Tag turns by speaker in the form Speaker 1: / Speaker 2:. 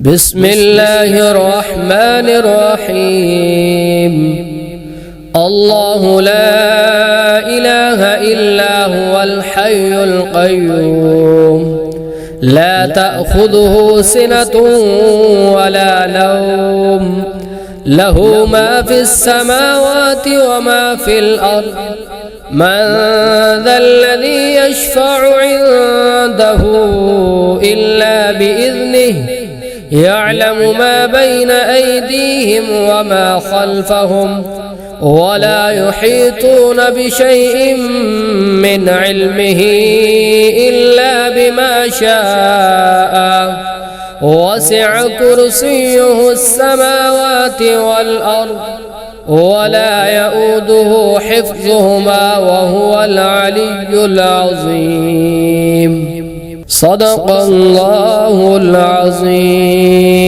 Speaker 1: بسم الله الرحمن الرحيم. الله لا إله إلا هو الحي القيوم، لا تأخذه سنة ولا نوم، له ما في السماوات وما في الأرض. من ذا الذي يشفع عنده إلا بإذنه، يعلم ما بين أيديهم وما خلفهم، ولا يحيطون بشيء من علمه إلا بما شاء، وسع كرسيه السماوات والأرض، ولا يؤوده حفظهما وهو العلي العظيم. صدق الله العظيم.